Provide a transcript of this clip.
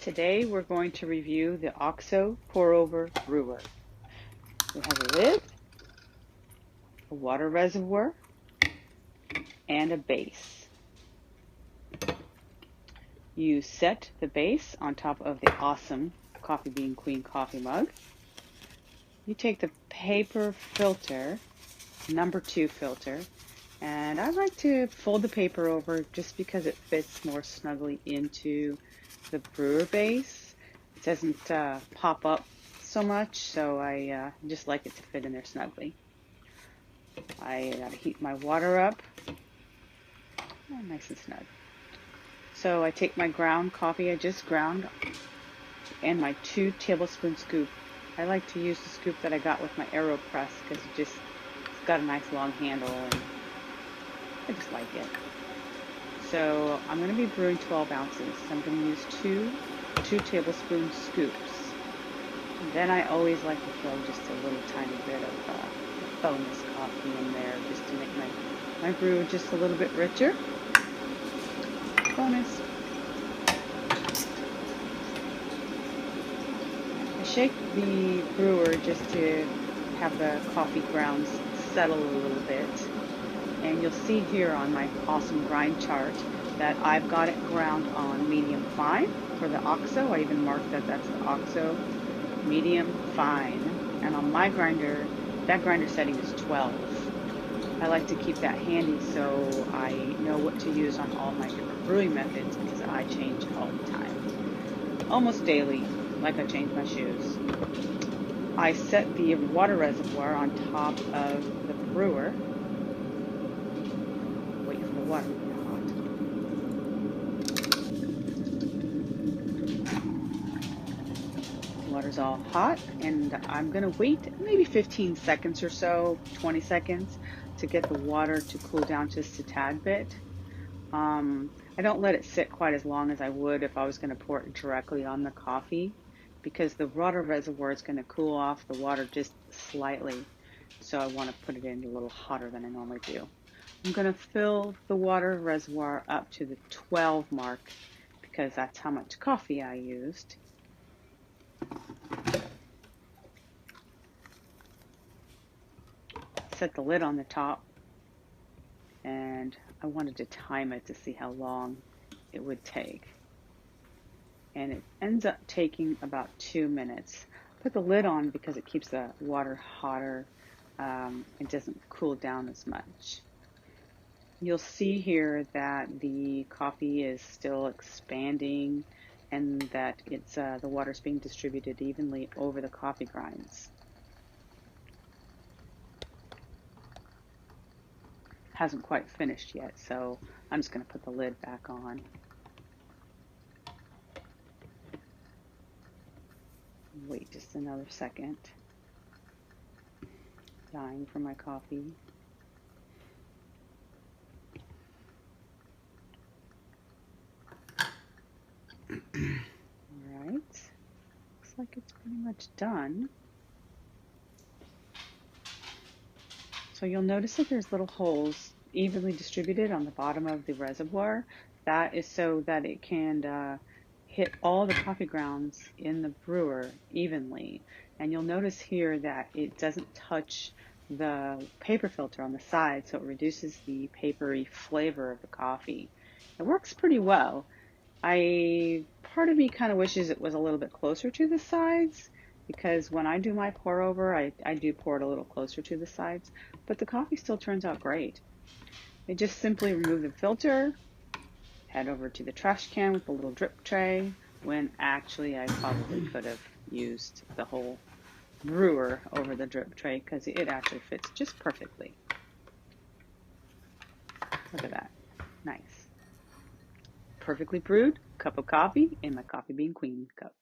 Today we're going to review the OXO pour-over brewer. It has a lid, a water reservoir, and a base. You set the base on top of the awesome Coffee Bean Queen coffee mug. You take the paper filter, number 2 filter, and I like to fold the paper over just because it fits more snugly into the brewer base. It doesn't pop up so much, so I just like it to fit in there snugly. I gotta heat my water up, nice and snug. So I take my ground coffee I just ground and my 2 tablespoon scoop. I like to use the scoop that I got with my AeroPress because it's got a nice long handle and I just like it. So I'm going to be brewing 12 ounces. So I'm going to use two tablespoon scoops. And then I always like to throw just a little tiny bit of bonus coffee in there just to make my brew just a little bit richer. Bonus. I shake the brewer just to have the coffee grounds settle a little bit. And you'll see here on my awesome grind chart that I've got it ground on medium fine for the OXO. I even marked that that's the OXO medium fine. And on my grinder, that grinder setting is 12. I like to keep that handy so I know what to use on all my different brewing methods because I change all the time. Almost daily, like I change my shoes. I set the water reservoir on top of the brewer. Wait for the water to get hot. Water's all hot, and I'm going to wait maybe 15 seconds or so, 20 seconds, to get the water to cool down just a tad bit. I don't let it sit quite as long as I would if I was going to pour it directly on the coffee because the water reservoir is going to cool off the water just slightly. So I want to put it in a little hotter than I normally do. I'm going to fill the water reservoir up to the 12 mark because that's how much coffee I used. Set the lid on the top, and I wanted to time it to see how long it would take. And it ends up taking about 2 minutes. Put the lid on because it keeps the water hotter. It doesn't cool down as much. You'll see here that the coffee is still expanding and that it's the water's being distributed evenly over the coffee grinds. Hasn't quite finished yet, so I'm just going to put the lid back on. Wait just another second. Dying for my coffee. All right. Looks like it's pretty much done. So you'll notice that there's little holes evenly distributed on the bottom of the reservoir. That is so that it can hit all the coffee grounds in the brewer evenly. And you'll notice here that it doesn't touch the paper filter on the side, so it reduces the papery flavor of the coffee. It works pretty well. Part of me kind of wishes it was a little bit closer to the sides because when I do my pour over, I do pour it a little closer to the sides, but the coffee still turns out great. I just simply remove the filter, head over to the trash can with the little drip tray, when actually I probably could have used the whole brewer over the drip tray because it actually fits just perfectly. Look at that. Nice. Perfectly brewed cup of coffee in my Coffee Bean Queen cup.